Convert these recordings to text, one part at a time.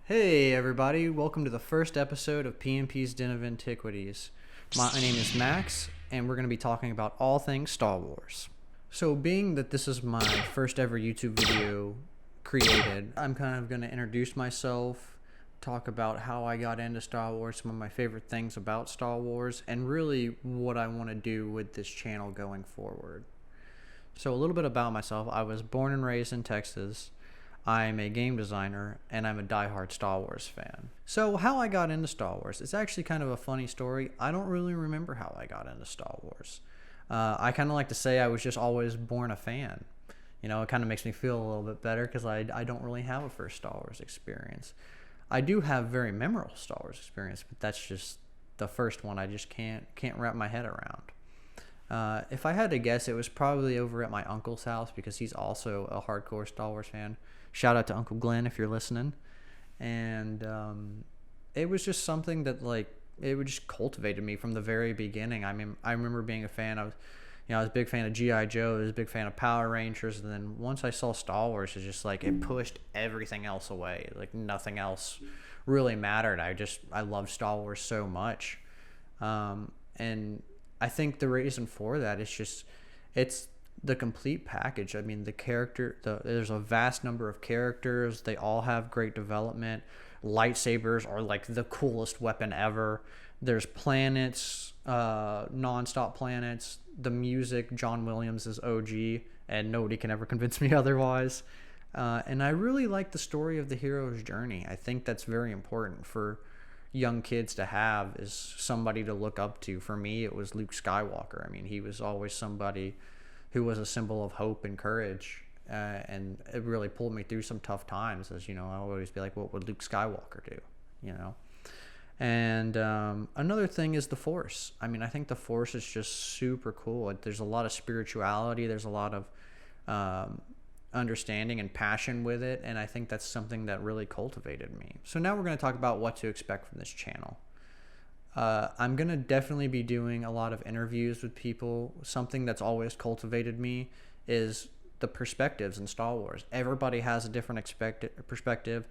Hey everybody, welcome to the first episode of PMP's Den of Antiquities. My name is Max, and we're going to be talking about all things Star Wars. So being that this is my first ever YouTube video created, I'm kind of going to introduce myself, talk about how I got into Star Wars, some of my favorite things about Star Wars, and really what I want to do with this channel going forward. So a little bit about myself. I was born and raised in Texas. I'm a game designer, and I'm a diehard Star Wars fan. So how I got into Star Wars, it's actually kind of a funny story. I don't really remember how I got into Star Wars. I kind of like to say I was just always born a fan. You know, it kind of makes me feel a little bit better because I don't really have a first Star Wars experience. I do have very memorable Star Wars experience, but that's just the first one I just can't wrap my head around. If I had to guess, it was probably over at my uncle's house because he's also a hardcore Star Wars fan. Shout out to Uncle Glenn if you're listening. And it was just something that it just cultivated me from the very beginning. I mean, I remember being a fan. I was a big fan of G.I. Joe. I was a big fan of Power Rangers. And then once I saw Star Wars, it's just it pushed everything else away. Like nothing else really mattered. I loved Star Wars so much. And I think the reason for that is it's the complete package. I mean, there's a vast number of characters. They all have great development. Lightsabers are like the coolest weapon ever. There's planets, non-stop planets. The music, John Williams is OG, and nobody can ever convince me otherwise. And I really like the story of the hero's journey. I think that's very important for young kids to have, is somebody to look up to. For me, it was Luke Skywalker. I mean, he was always somebody who was a symbol of hope and courage, and it really pulled me through some tough times. As you know, I always be like, what would Luke Skywalker do? You know. And another thing is the Force. I mean, I think the Force is just super cool. There's a lot of spirituality. There's a lot of understanding and passion with it, and I think that's something that really cultivated me. So now we're going to talk about what to expect from this channel. I'm going to definitely be doing a lot of interviews with people. Something that's always cultivated me is the perspectives in Star Wars. Everybody has a different perspective.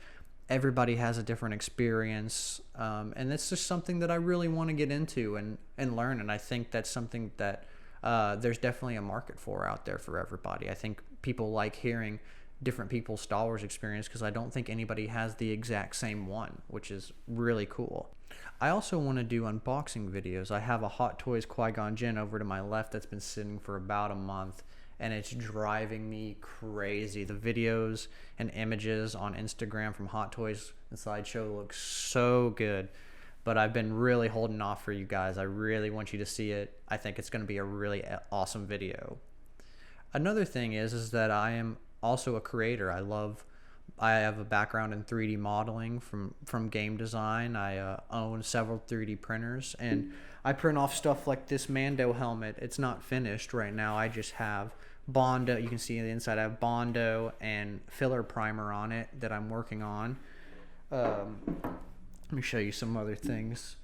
Everybody has a different experience. And it's just something that I really want to get into and learn. And I think that's something that there's definitely a market for out there for everybody. I think people like hearing different people's Star Wars experience because I don't think anybody has the exact same one, which is really cool. I also want to do unboxing videos. I have a Hot Toys Qui-Gon Jinn over to my left that's been sitting for about a month, and it's driving me crazy. The videos and images on Instagram from Hot Toys and Sideshow look so good, but I've been really holding off for you guys. I really want you to see it. I think it's going to be a really awesome video. Another thing is that I am also a creator. I have a background in 3D modeling from game design. I own several 3D printers, and I print off stuff like this Mando helmet. It's not finished right now. I just have Bondo. You can see on the inside I have Bondo and filler primer on it that I'm working on. Let me show you some other things.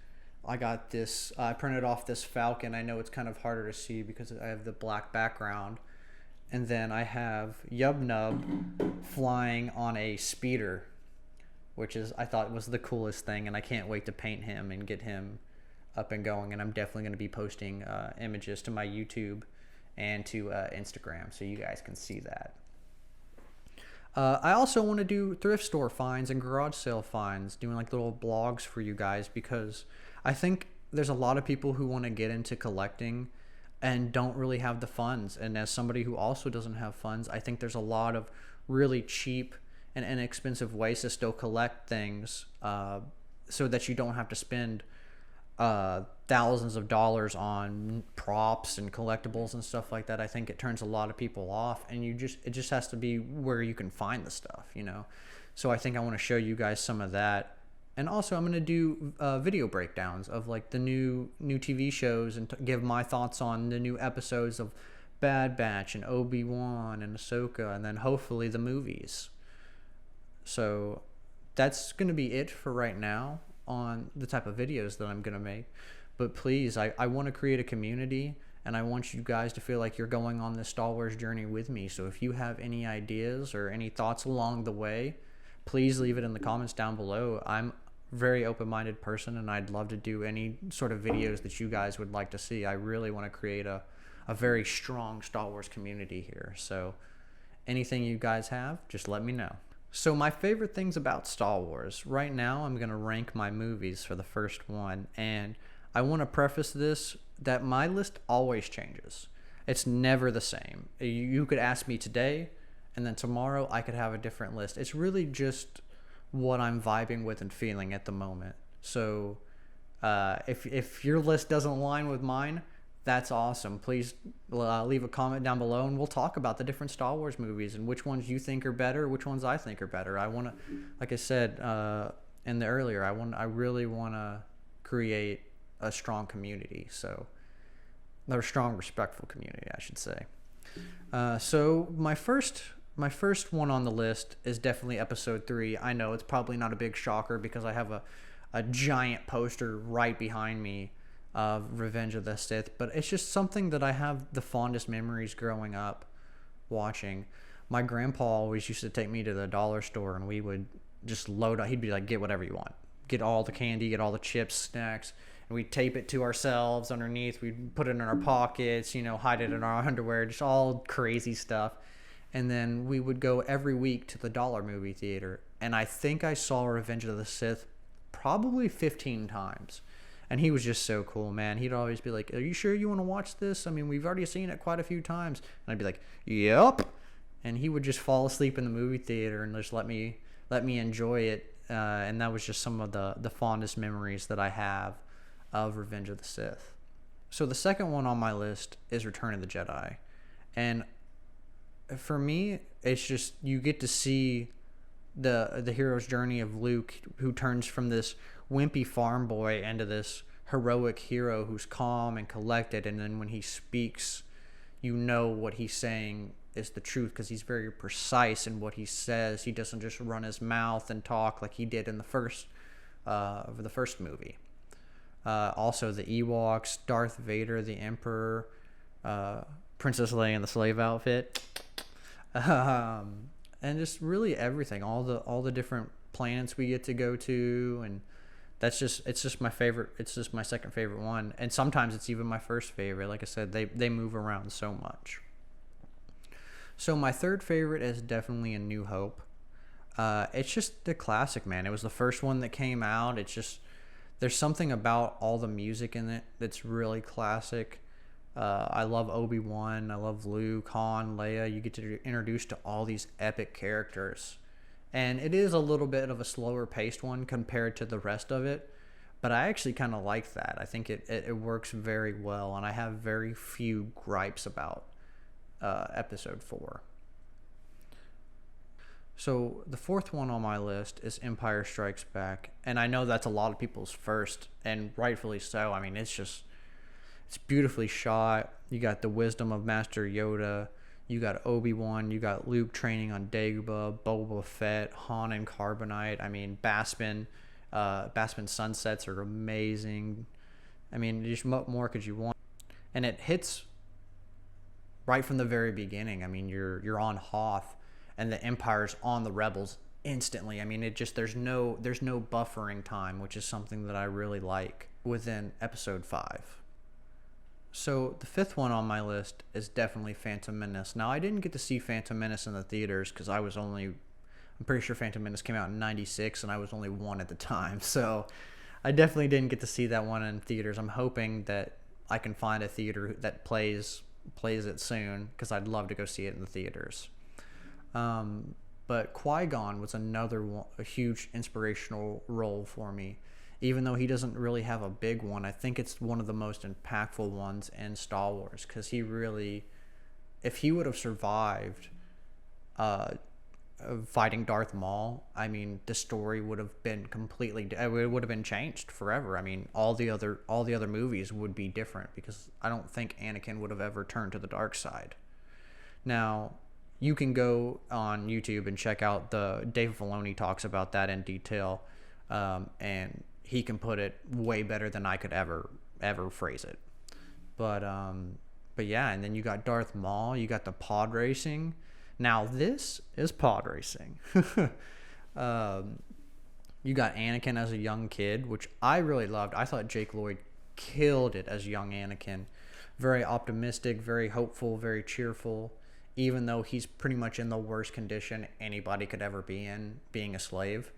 I got this. I printed off this Falcon. I know it's kind of harder to see because I have the black background. And then I have Yub Nub flying on a speeder, which I thought was the coolest thing, and I can't wait to paint him and get him up and going. And I'm definitely going to be posting images to my YouTube and to Instagram so you guys can see that. I also want to do thrift store finds and garage sale finds, doing like little blogs for you guys, because I think there's a lot of people who want to get into collecting and don't really have the funds. And as somebody who also doesn't have funds, I think there's a lot of really cheap and inexpensive ways to still collect things, so that you don't have to spend thousands of dollars on props and collectibles and stuff like that. I think it turns a lot of people off, and it just has to be where you can find the stuff, you know. So I think I want to show you guys some of that. And also, I'm going to do video breakdowns of like the new TV shows and give my thoughts on the new episodes of Bad Batch and Obi-Wan and Ahsoka, and then hopefully the movies. So that's going to be it for right now on the type of videos that I'm going to make. But please, I want to create a community, and I want you guys to feel like you're going on this Star Wars journey with me. So if you have any ideas or any thoughts along the way, please leave it in the comments down below. I'm a very open-minded person, and I'd love to do any sort of videos that you guys would like to see. I really want to create a very strong Star Wars community here. So anything you guys have, just let me know. So my favorite things about Star Wars. Right now, I'm going to rank my movies for the first one. And I want to preface this that my list always changes. It's never the same. You could ask me today, and then tomorrow I could have a different list. It's really just what I'm vibing with and feeling at the moment. So if your list doesn't align with mine, that's awesome. Please leave a comment down below, and we'll talk about the different Star Wars movies and which ones you think are better, which ones I think are better. I want to, like I said in the earlier, I really want to create a strong community. So, or a strong, respectful community, I should say. So my first one on the list is definitely Episode 3. I know it's probably not a big shocker because I have a giant poster right behind me of Revenge of the Sith, but it's just something that I have the fondest memories growing up watching. My grandpa always used to take me to the dollar store, and we would just load up. He'd be like, get whatever you want. Get all the candy, get all the chips, snacks, and we'd tape it to ourselves underneath. We'd put it in our pockets, hide it in our underwear, just all crazy stuff. And then we would go every week to the dollar movie theater, and I think I saw Revenge of the Sith probably 15 times. And he was just so cool, man. He'd always be like, are you sure you want to watch this? I mean, we've already seen it quite a few times. And I'd be like, yep. And he would just fall asleep in the movie theater and just let me enjoy it. And that was just some of the fondest memories that I have of Revenge of the Sith. So the second one on my list is Return of the Jedi. And for me, it's just you get to see the hero's journey of Luke, who turns from this wimpy farm boy into this heroic hero who's calm and collected, and then when he speaks, what he's saying is the truth because he's very precise in what he says. He doesn't just run his mouth and talk like he did in the first movie. Also, the Ewoks, Darth Vader, the Emperor, Princess Leia in the slave outfit, and just really everything. All the different planets we get to go to, and it's just my favorite. It's just my second favorite one, and sometimes it's even my first favorite. Like I said, they move around so much. So my third favorite is definitely A New Hope. It's just the classic, man. It was the first one that came out. It's just there's something about all the music in it that's really classic. I love Obi-Wan. I love Luke, Han, Leia. You get to be introduced to all these epic characters. And it is a little bit of a slower paced one compared to the rest of it, but I actually kind of like that. I think it works very well, and I have very few gripes about Episode 4. So the fourth one on my list is Empire Strikes Back, and I know that's a lot of people's first, and rightfully so. I mean, it's beautifully shot. You got the wisdom of Master Yoda. You got Obi-Wan, you got Luke training on Dagobah, Boba Fett, Han and Carbonite. I mean, Bespin sunsets are amazing. I mean, just what more could you want? And it hits right from the very beginning. I mean, you're on Hoth, and the Empire's on the Rebels instantly. I mean, there's no buffering time, which is something that I really like within Episode 5. So the fifth one on my list is definitely Phantom Menace. Now, I didn't get to see Phantom Menace in the theaters because I'm pretty sure Phantom Menace came out in 96 and I was only 1 at the time. So I definitely didn't get to see that one in theaters. I'm hoping that I can find a theater that plays it soon because I'd love to go see it in the theaters. But Qui-Gon was a huge inspirational role for me. Even though he doesn't really have a big one, I think it's one of the most impactful ones in Star Wars because if he would have survived fighting Darth Maul, I mean, the story would have been it would have been changed forever. I mean, all the other movies would be different because I don't think Anakin would have ever turned to the dark side. Now, you can go on YouTube and check out Dave Filoni talks about that in detail, and he can put it way better than I could ever phrase it. But yeah, and then you got Darth Maul, you got the pod racing. Now this is pod racing. Um, you got Anakin as a young kid, which I really loved. I thought Jake Lloyd killed it as young Anakin. Very optimistic, very hopeful, very cheerful, even though he's pretty much in the worst condition anybody could ever be in, being a slave.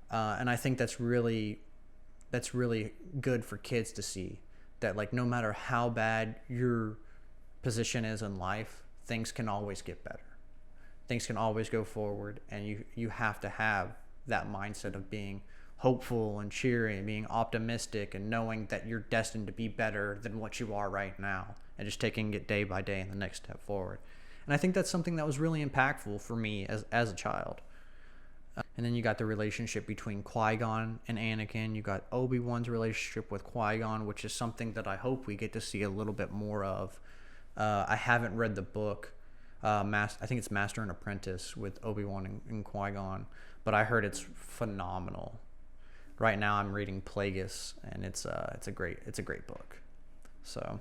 And I think that's really good for kids to see, that like no matter how bad your position is in life, things can always get better. Things can always go forward, and you have to have that mindset of being hopeful and cheery and being optimistic and knowing that you're destined to be better than what you are right now, and just taking it day by day and the next step forward. And I think that's something that was really impactful for me as a child. And then you got the relationship between Qui-Gon and Anakin. You got Obi-Wan's relationship with Qui-Gon, which is something that I hope we get to see a little bit more of. I haven't read the book. I think it's Master and Apprentice with Obi-Wan and Qui-Gon, but I heard it's phenomenal. Right now I'm reading Plagueis, and it's a great book. So,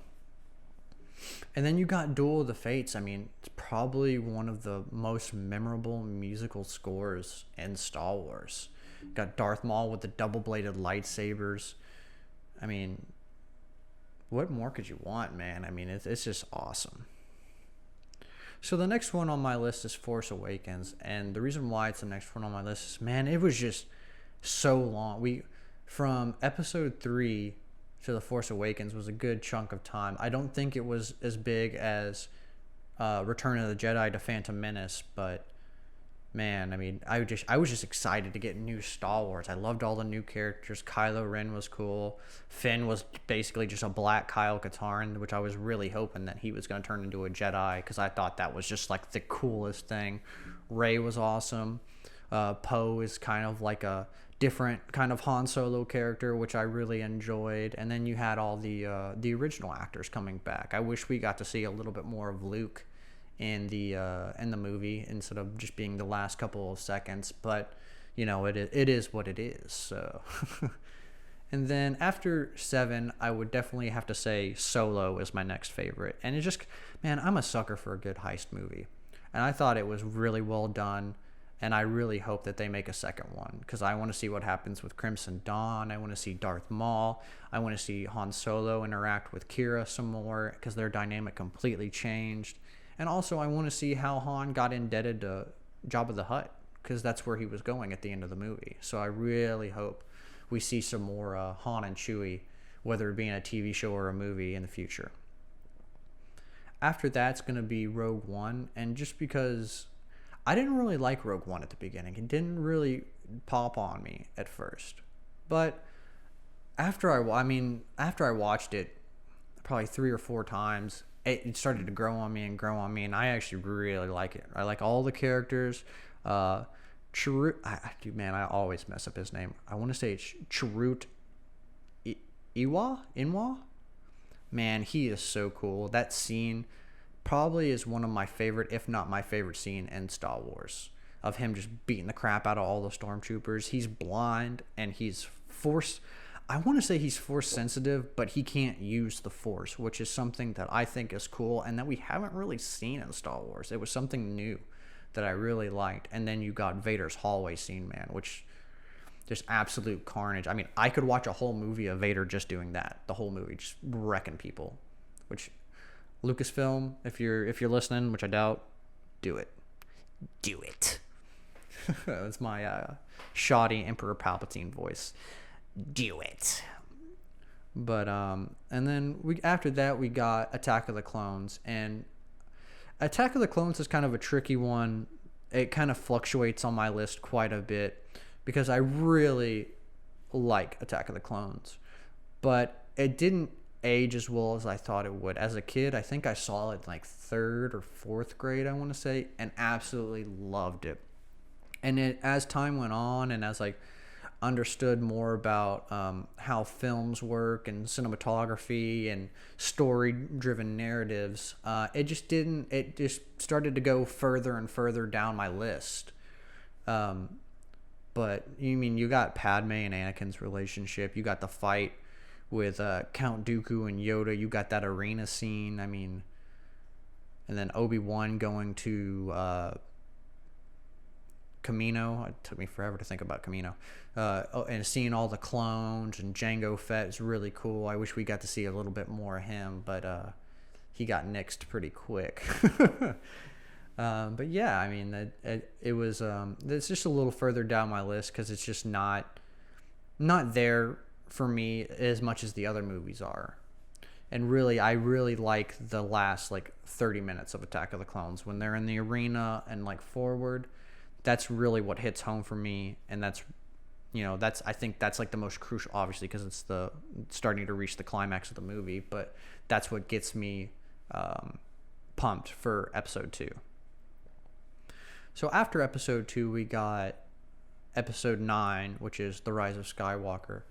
and then you got Duel of the Fates. I mean, it's probably one of the most memorable musical scores in Star Wars. You got Darth Maul with the double-bladed lightsabers. I mean, what more could you want, man? I mean, it's just awesome. So the next one on my list is Force Awakens, and the reason why it's the next one on my list is, man, it was just so long. From episode 3 to The Force Awakens was a good chunk of time. I don't think it was as big as Return of the Jedi to Phantom Menace, but man, I mean, I was just excited to get new Star Wars. I loved all the new characters. Kylo Ren was cool. Finn was basically just a black Kyle Katarn, which I was really hoping that he was going to turn into a Jedi, because I thought that was just like the coolest thing. Rey was awesome. Poe is kind of like a different kind of Han Solo character, which I really enjoyed. And then you had all the original actors coming back. I wish we got to see a little bit more of Luke in the movie instead of just being the last couple of seconds, but you know, it is what it is. So and then after 7, I would definitely have to say Solo is my next favorite. And it just, man, I'm a sucker for a good heist movie, and I thought it was really well done, and I really hope that they make a second one, because I want to see what happens with Crimson Dawn. I want to see Darth Maul. I want to see Han Solo interact with Kira some more, because their dynamic completely changed. And also, I want to see how Han got indebted to Jabba the Hutt, because that's where he was going at the end of the movie. So I really hope we see some more Han and Chewie, whether it be in a TV show or a movie in the future. After that's going to be Rogue One, and just because I didn't really like Rogue One at the beginning. It didn't really pop on me at first. But after I watched it probably 3 or 4 times, it started to grow on me, and I actually really like it. I like all the characters. Chirrut, man, I always mess up his name. I want to say it's Chirrut Inwa. Man, he is so cool. That scene probably is one of my favorite, if not my favorite scene in Star Wars, of him just beating the crap out of all the stormtroopers. He's blind, and he's force. I want to say he's force sensitive, but he can't use the force, which is something that I think is cool and that we haven't really seen in Star Wars. It was something new that I really liked. And then you got Vader's hallway scene, man, which just absolute carnage. I mean, I could watch a whole movie of Vader just doing that. The whole movie, just wrecking people. Which, Lucasfilm, if you're listening, which I doubt, do it. Do it. That's my shoddy Emperor Palpatine voice. Do it. But and then after that we got Attack of the Clones, and Attack of the Clones is kind of a tricky one. It kind of fluctuates on my list quite a bit because I really like Attack of the Clones, but it didn't age as well as I thought it would. As a kid, I think I saw it like 3rd or 4th grade, I want to say, and absolutely loved it. And as time went on, and as understood more about how films work and cinematography and story-driven narratives, it just started to go further and further down my list. But you got Padme and Anakin's relationship, you got the fight with Count Dooku and Yoda, you got that arena scene, and then Obi-Wan going to Camino. It took me forever to think about Camino. And seeing all the clones and Jango Fett is really cool. I wish we got to see a little bit more of him, but he got nixed pretty quick. But yeah, I mean, it was. It's just a little further down my list because it's just not there for me as much as the other movies are. And really, I really like the last like 30 minutes of Attack of the Clones when they're in the arena and like forward. That's really what hits home for me, and that's I think that's like the most crucial, obviously, because it's the starting to reach the climax of the movie. But that's what gets me pumped for episode 2. So after episode 2, we got episode 9, which is The Rise of Skywalker.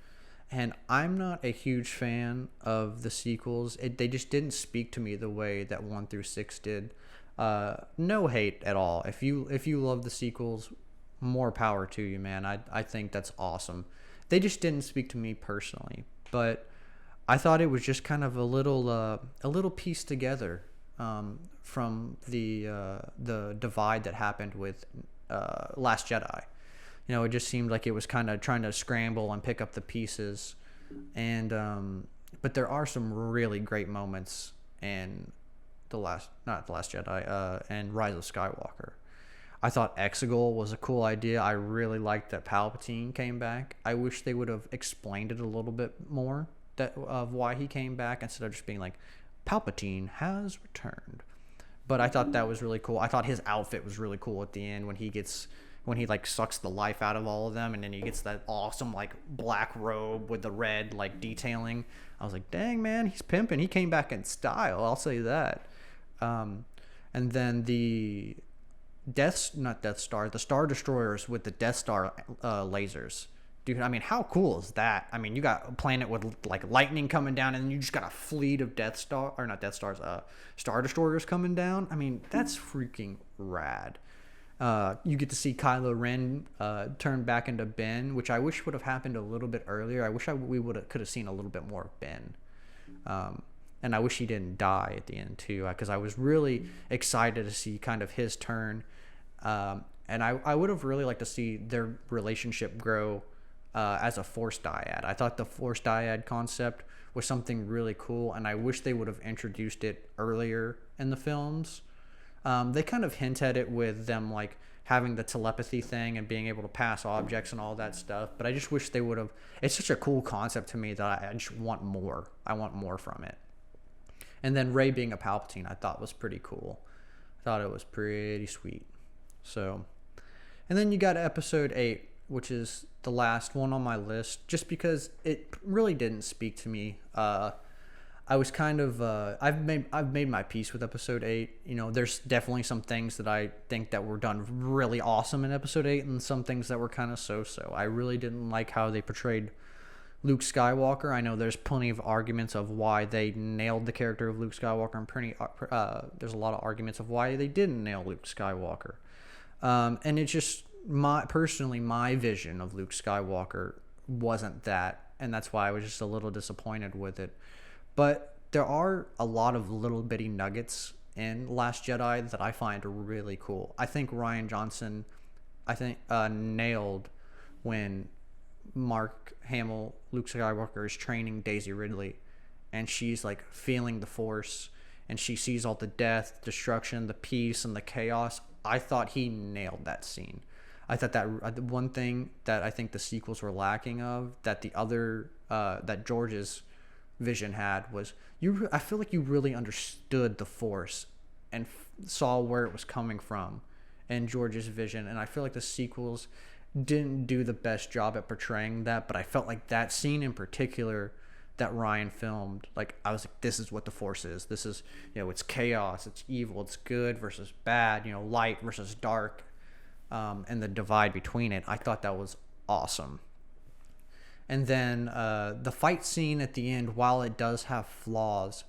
And I'm not a huge fan of the sequels. They just didn't speak to me the way that 1 through 6 did. No hate at all. If you love the sequels, more power to you, man. I think that's awesome. They just didn't speak to me personally. But I thought it was just kind of a little piece together from the divide that happened with Last Jedi. It just seemed like it was kind of trying to scramble and pick up the pieces. And but there are some really great moments in not the Last Jedi, and Rise of Skywalker. I thought Exegol was a cool idea. I really liked that Palpatine came back. I wish they would have explained it a little bit more of why he came back instead of just being like, Palpatine has returned. But I thought that was really cool. I thought his outfit was really cool at the end when he like sucks the life out of all of them, and then he gets that awesome like black robe with the red like detailing. I was like, dang, man, he's pimping. He came back in style, I'll say that. And then the the Star Destroyers with the Death Star lasers. Dude, I mean, how cool is that? I mean, you got a planet with like lightning coming down, and then you just got a fleet of Star Destroyers coming down. I mean, that's freaking rad. You get to see Kylo Ren turn back into Ben, which I wish would have happened a little bit earlier. I wish we could have seen a little bit more of Ben. And I wish he didn't die at the end too, because I was really excited to see kind of his turn. And I would have really liked to see their relationship grow as a Force dyad. I thought the Force dyad concept was something really cool, and I wish they would have introduced it earlier in the films. They kind of hint at it with them like having the telepathy thing and being able to pass objects and all that stuff, but I just wish they would have. It's such a cool concept to me that I just want more. I want more from it. And then Rey being a Palpatine, I thought was pretty cool. I thought it was pretty sweet. So, and then you got episode 8, which is the last one on my list, just because it really didn't speak to me. I was kind of I've made my peace with episode 8. There's definitely some things that I think that were done really awesome in episode 8, and some things that were kind of so-so. I really didn't like how they portrayed Luke Skywalker. I know there's plenty of arguments of why they nailed the character of Luke Skywalker, and there's a lot of arguments of why they didn't nail Luke Skywalker. And it's just my vision of Luke Skywalker wasn't that, and that's why I was just a little disappointed with it. But there are a lot of little bitty nuggets in Last Jedi that I find really cool. I think Rian Johnson, nailed when Mark Hamill, Luke Skywalker, is training Daisy Ridley, and she's like feeling the Force, and she sees all the death, destruction, the peace, and the chaos. I thought he nailed that scene. I thought that one thing that I think the sequels were lacking of, that the other that George's vision had, was I feel like you really understood the Force and saw where it was coming from in George's vision, and I feel like the sequels didn't do the best job at portraying that. But I felt like that scene in particular that Ryan filmed, like I was like, this is what the Force is. This is, it's chaos, it's evil, it's good versus bad, light versus dark, and the divide between it. I thought that was awesome. And then the fight scene at the end, while it does have flaws,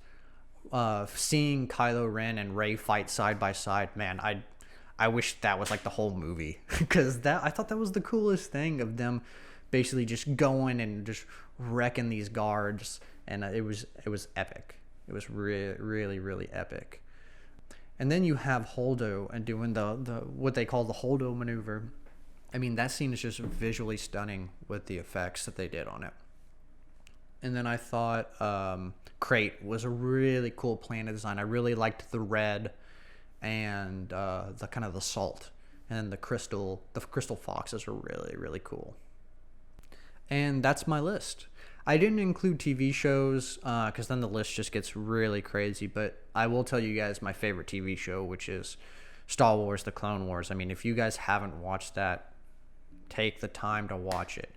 seeing Kylo Ren and Rey fight side by side, man, I wish that was like the whole movie, because I thought that was the coolest thing, of them basically just going and just wrecking these guards, and it was epic. It was really, really epic. And then you have Holdo and doing the what they call the Holdo maneuver, I mean, that scene is just visually stunning with the effects that they did on it. And then I thought Crate was a really cool planet design. I really liked the red and the kind of the salt, and the crystal foxes are really, really cool. And that's my list. I didn't include TV shows because then the list just gets really crazy. But I will tell you guys my favorite TV show, which is Star Wars: The Clone Wars. I mean, if you guys haven't watched that, take the time to watch it.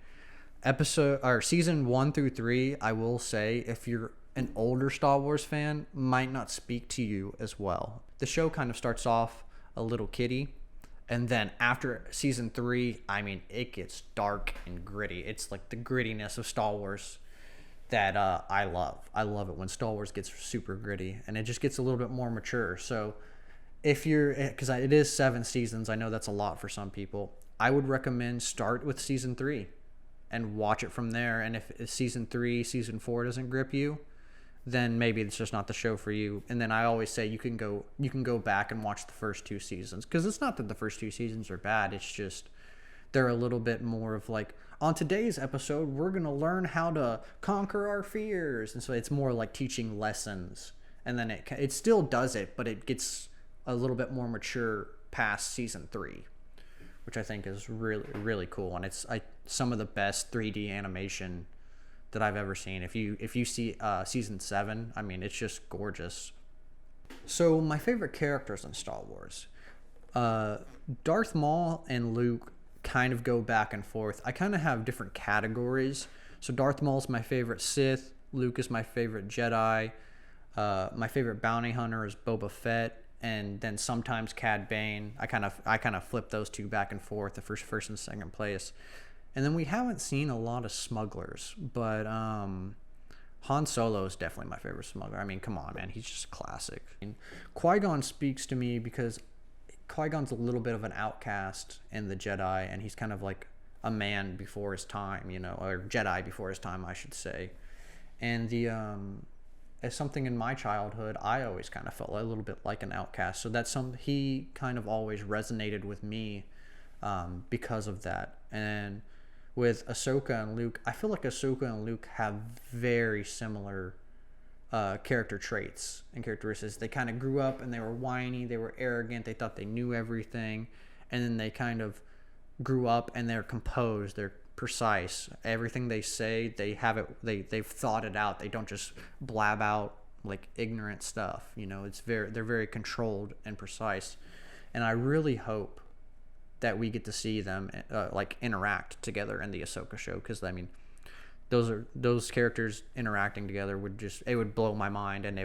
Season 1 through 3, I will say, if you're an older Star Wars fan, might not speak to you as well. The show kind of starts off a little kiddie, and then after season 3, I mean, it gets dark and gritty. It's like the grittiness of Star Wars that I love. I love it when Star Wars gets super gritty, and it just gets a little bit more mature. So if you're, because it is 7 seasons, I know that's a lot for some people. I would recommend start with season 3 and watch it from there. And if season 3, season 4 doesn't grip you, then maybe it's just not the show for you. And then I always say you can go back and watch the first 2 seasons, because it's not that the first 2 seasons are bad. It's just they're a little bit more of like, on today's episode, we're going to learn how to conquer our fears. And so it's more like teaching lessons. And then it still does it, but it gets a little bit more mature past season 3, which I think is really, really cool. And it's some of the best 3D animation that I've ever seen. If you see season 7, I mean, it's just gorgeous. So my favorite characters in Star Wars, Darth Maul and Luke kind of go back and forth. I kind of have different categories. So Darth Maul's my favorite Sith. Luke is my favorite Jedi. My favorite bounty hunter is Boba Fett. And then sometimes Cad Bane. I kind of flip those two back and forth, the first and second place. And then we haven't seen a lot of smugglers, but Han Solo is definitely my favorite smuggler. I mean, come on, man, he's just classic. Qui-Gon speaks to me because Qui-Gon's a little bit of an outcast in the Jedi, and he's kind of like a man before his time, or Jedi before his time, I should say. And as something in my childhood, I always kind of felt a little bit like an outcast. So he kind of always resonated with me because of that. And with Ahsoka and Luke, I feel like Ahsoka and Luke have very similar character traits and characteristics. They kind of grew up and they were whiny, they were arrogant, they thought they knew everything, and then they kind of grew up and they're composed, they're precise. Everything they say, they've thought it out. They don't just blab out like ignorant stuff. They're very controlled and precise. And I really hope that we get to see them like interact together in the Ahsoka show, because I mean, those characters interacting together would blow my mind, and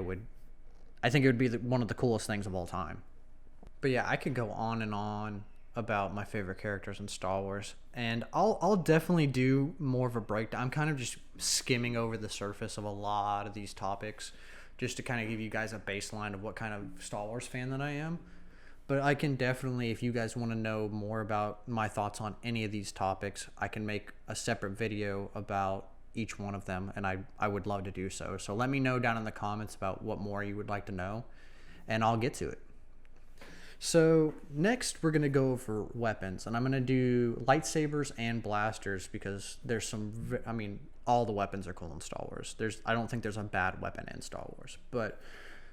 I think it would be one of the coolest things of all time. But yeah, I could go on and on about my favorite characters in Star Wars, and I'll definitely do more of a breakdown. I'm kind of just skimming over the surface of a lot of these topics just to kind of give you guys a baseline of what kind of Star Wars fan that I am. But I can definitely, if you guys want to know more about my thoughts on any of these topics, I can make a separate video about each one of them, and I would love to do so. So let me know down in the comments about what more you would like to know, and I'll get to it. So next we're going to go over weapons, and I'm going to do lightsabers and blasters because all the weapons are cool in Star Wars. I don't think there's a bad weapon in Star Wars. But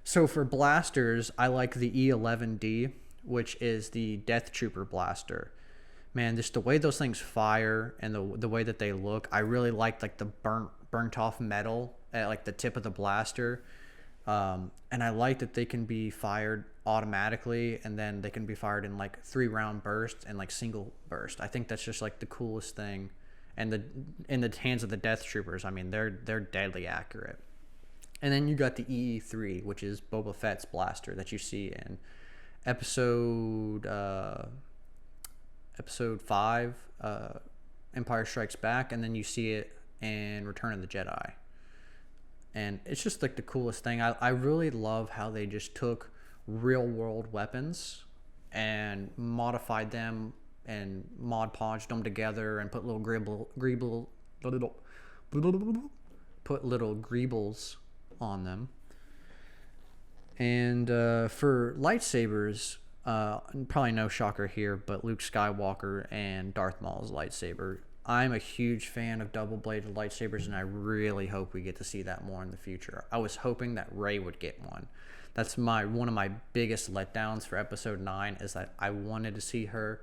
so for blasters, I like the E11D, which is the Death Trooper blaster. Man, just the way those things fire and the way that they look, I really like the burnt off metal at like the tip of the blaster. And I like that they can be fired automatically, and then they can be fired in like 3-round bursts and like single burst. I think that's just like the coolest thing. And in the hands of the Death Troopers, I mean, they're deadly accurate. And then you got the EE3, which is Boba Fett's blaster that you see in episode 5, Empire Strikes Back, and then you see it in Return of the Jedi. And it's just like the coolest thing. I really love how they just took real world weapons and modified them and Mod Podged them together and put little greebles on them. And for lightsabers, Probably no shocker here, but Luke Skywalker and Darth Maul's lightsaber. I'm a huge fan of double-bladed lightsabers, and I really hope we get to see that more in the future. I was hoping that Rey would get one. That's one of my biggest letdowns for Episode 9 is that I wanted to see her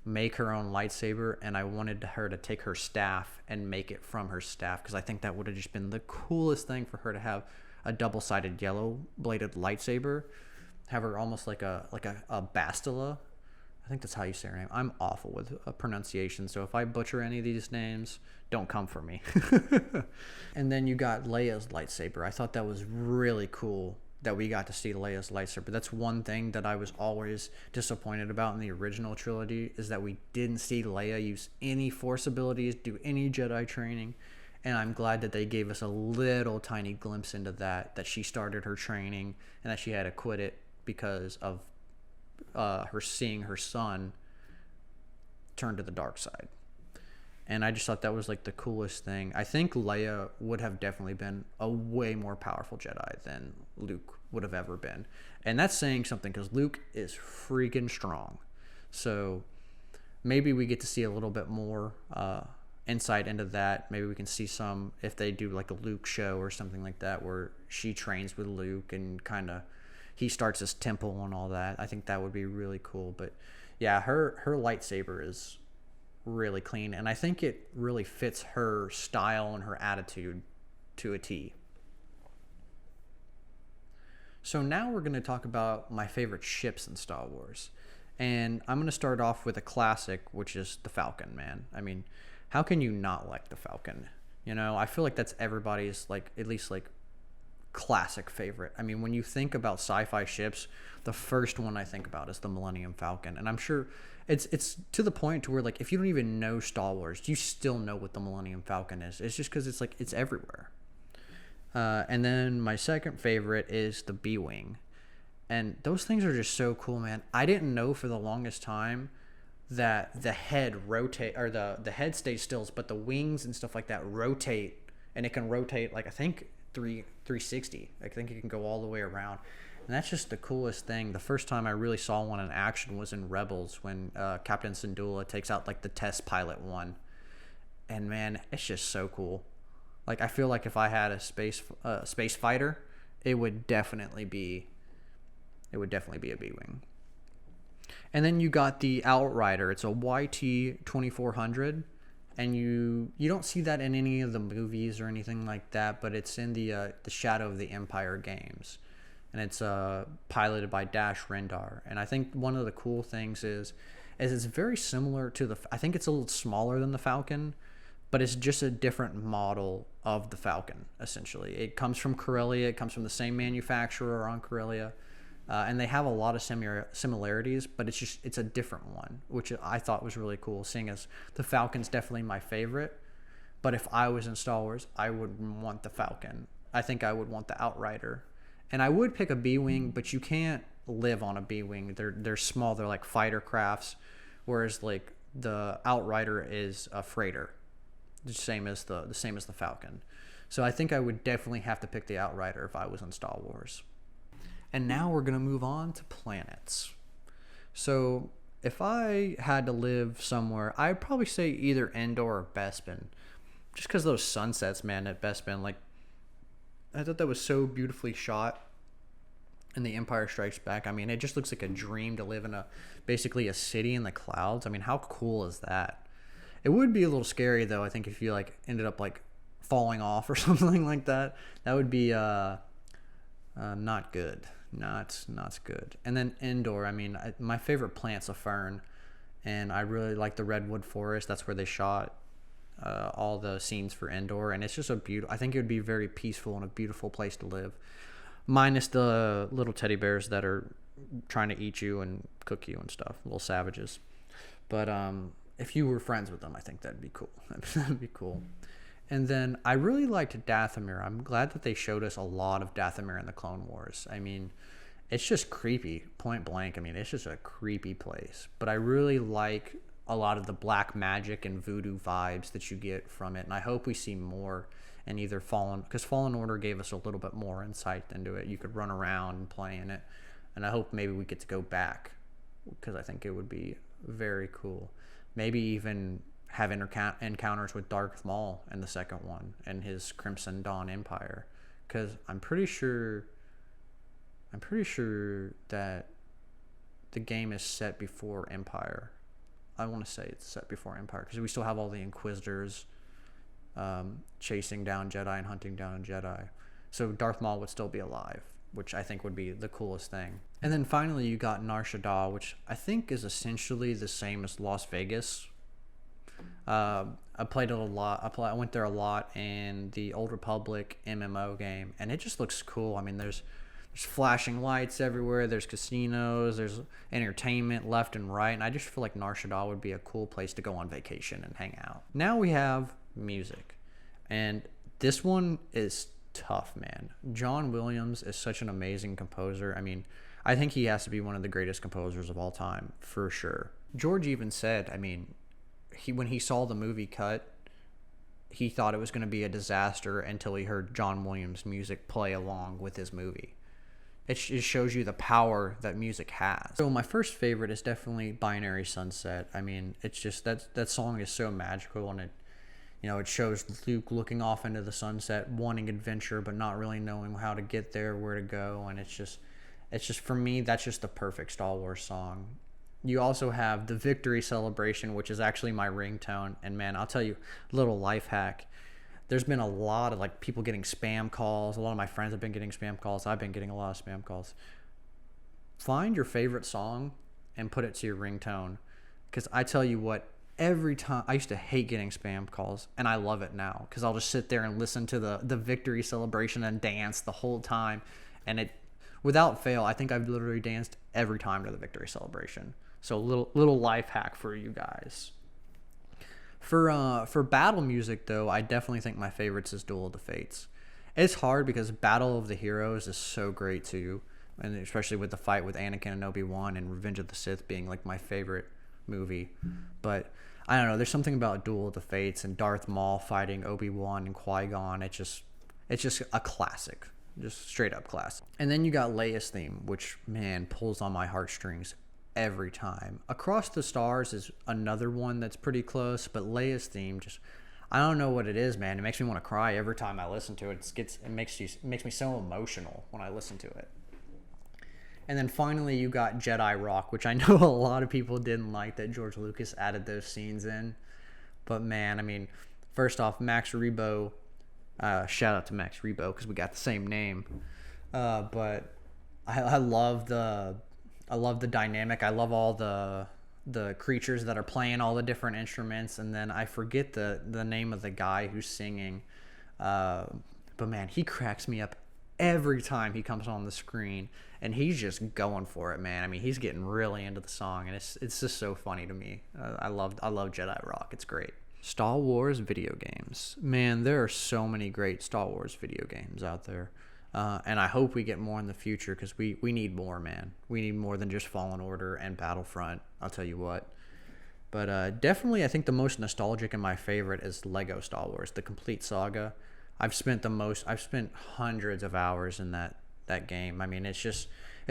make her own lightsaber, and I wanted her to take her staff and make it from her staff, because I think that would have just been the coolest thing for her to have a double-sided yellow-bladed lightsaber, have her almost like a Bastila. I think that's how you say her name. I'm awful with pronunciation, so if I butcher any of these names, don't come for me. And then you got Leia's lightsaber. I thought that was really cool that we got to see Leia's lightsaber. That's one thing that I was always disappointed about in the original trilogy, is that we didn't see Leia use any Force abilities, do any Jedi training. And I'm glad that they gave us a little tiny glimpse into that she started her training and that she had to quit it because of her seeing her son turn to the dark side. And I just thought that was like the coolest thing. I think Leia would have definitely been a way more powerful Jedi than Luke would have ever been. And that's saying something, because Luke is freaking strong. So maybe we get to see a little bit more insight into that. Maybe we can see some, if they do like a Luke show or something like that, where she trains with Luke and kind of he starts his temple and all that. I think that would be really cool. But yeah, her lightsaber is really clean, and I think it really fits her style and her attitude to a T. So now we're going to talk about my favorite ships in Star Wars. And I'm going to start off with a classic, which is the Falcon, man. I mean, how can you not like the Falcon? You know, I feel like that's everybody's, like, at least, like, classic favorite. I mean, when you think about sci-fi ships, the first one I think about is the Millennium Falcon. And I'm sure it's to the point to where, like, if you don't even know Star Wars, you still know what the Millennium Falcon is. It's just because it's, like, it's everywhere. And then my second favorite is the B-Wing. And those things are just so cool, man. I didn't know for the longest time that the head rotate, or the head stays still, but the wings and stuff like that rotate, and it can rotate, like, I think 360. I think it can go all the way around. And that's just the coolest thing. The first time I really saw one in action was in Rebels, when Captain Syndulla takes out, like, the test pilot one. And man, it's just so cool. Like, I feel like if I had a space fighter, it would definitely be a B-Wing. And then you got the Outrider. It's a YT 2400, and you don't see that in any of the movies or anything like that, but it's in the Shadow of the Empire games, and it's piloted by Dash Rendar. And I think one of the cool things is it's very similar to I think it's a little smaller than the Falcon, but it's just a different model of the Falcon, essentially. It comes from Corellia. It comes from the same manufacturer on Corellia. And they have a lot of similarities, but it's a different one, which I thought was really cool, seeing as the Falcon's definitely my favorite. But if I was in Star Wars, I would want the Falcon. I think I would want the Outrider. And I would pick a B-Wing, but you can't live on a B-Wing. They're small. They're like fighter crafts, whereas, like, the Outrider is a freighter, the same as the Falcon. So I think I would definitely have to pick the Outrider if I was in Star Wars. And now we're going to move on to planets. So if I had to live somewhere, I'd probably say either Endor or Bespin. Just because those sunsets, man, at Bespin, like, I thought that was so beautifully shot in The Empire Strikes Back. I mean, it just looks like a dream to live in basically a city in the clouds. I mean, how cool is that? It would be a little scary, though, I think, if you, like, ended up, like, falling off or something like that. That would be not good. Not good. And then Endor, I mean, my favorite plant's a fern, and I really like the redwood forest. That's where they shot all the scenes for Endor, and it's just I think it would be very peaceful and a beautiful place to live, minus the little teddy bears that are trying to eat you and cook you and stuff, little savages. But if you were friends with them, I think that'd be cool. That'd be cool. And then I really liked Dathomir. I'm glad that they showed us a lot of Dathomir in the Clone Wars. I mean, it's just creepy, point blank. I mean, it's just a creepy place. But I really like a lot of the black magic and voodoo vibes that you get from it. And I hope we see more in either because Fallen Order gave us a little bit more insight into it. You could run around and play in it. And I hope maybe we get to go back because I think it would be very cool. Maybe even have encounters with Darth Maul in the second one and his Crimson Dawn Empire, because I'm pretty sure that the game is set before Empire. I want to say it's set before Empire because we still have all the Inquisitors chasing down Jedi and hunting down Jedi. So Darth Maul would still be alive, which I think would be the coolest thing. And then finally you got Nar Shaddaa, which I think is essentially the same as Las Vegas. I played it a lot. I went there a lot in the Old Republic MMO game, and it just looks cool. I mean, there's flashing lights everywhere. There's casinos. There's entertainment left and right. And I just feel like Nar Shaddaa would be a cool place to go on vacation and hang out. Now we have music. And this one is tough, man. John Williams is such an amazing composer. I mean, I think he has to be one of the greatest composers of all time, for sure. George even said, I mean, when he saw the movie cut, he thought it was going to be a disaster until he heard John Williams' music play along with his movie. It shows you the power that music has. So my first favorite is definitely Binary Sunset. I mean, it's just that song is so magical, and it shows Luke looking off into the sunset, wanting adventure, but not really knowing how to get there, where to go. And it's just for me, that's just the perfect Star Wars song. You also have the Victory Celebration, which is actually my ringtone. And man, I'll tell you, little life hack. There's been a lot of people getting spam calls. A lot of my friends have been getting spam calls. I've been getting a lot of spam calls. Find your favorite song and put it to your ringtone. Because I tell you what, every time, I used to hate getting spam calls, and I love it now. Because I'll just sit there and listen to the Victory Celebration and dance the whole time. And it, without fail, I think I've literally danced every time to the Victory Celebration. So little life hack for you guys. For battle music, though, I definitely think my favorites is Duel of the Fates. It's hard because Battle of the Heroes is so great too, and especially with the fight with Anakin and Obi-Wan and Revenge of the Sith being like my favorite movie. But I don't know, there's something about Duel of the Fates and Darth Maul fighting Obi-Wan and Qui-Gon. It's just a classic, just straight up classic. And then you got Leia's theme, which man pulls on my heartstrings every time. Across the Stars is another one that's pretty close, but Leia's theme just, I don't know what it is, man. It makes me want to cry every time I listen to it. It makes me so emotional when I listen to it. And then finally you got Jedi Rock, which I know a lot of people didn't like that George Lucas added those scenes in. But man, I mean, first off, Max Rebo, shout out to Max Rebo because we got the same name. But I love the dynamic. I love all the creatures that are playing all the different instruments, and then I forget the name of the guy who's singing. But man, he cracks me up every time he comes on the screen, and he's just going for it, man. I mean, he's getting really into the song, and it's just so funny to me. I love Jedi Rock. It's great. Star Wars video games. Man, there are so many great Star Wars video games out there. And I hope we get more in the future because we need more, man. We need more than just Fallen Order and Battlefront, I'll tell you what. But definitely I think the most nostalgic and my favorite is Lego Star Wars, the complete saga. I've spent hundreds of hours in that game. I mean, it's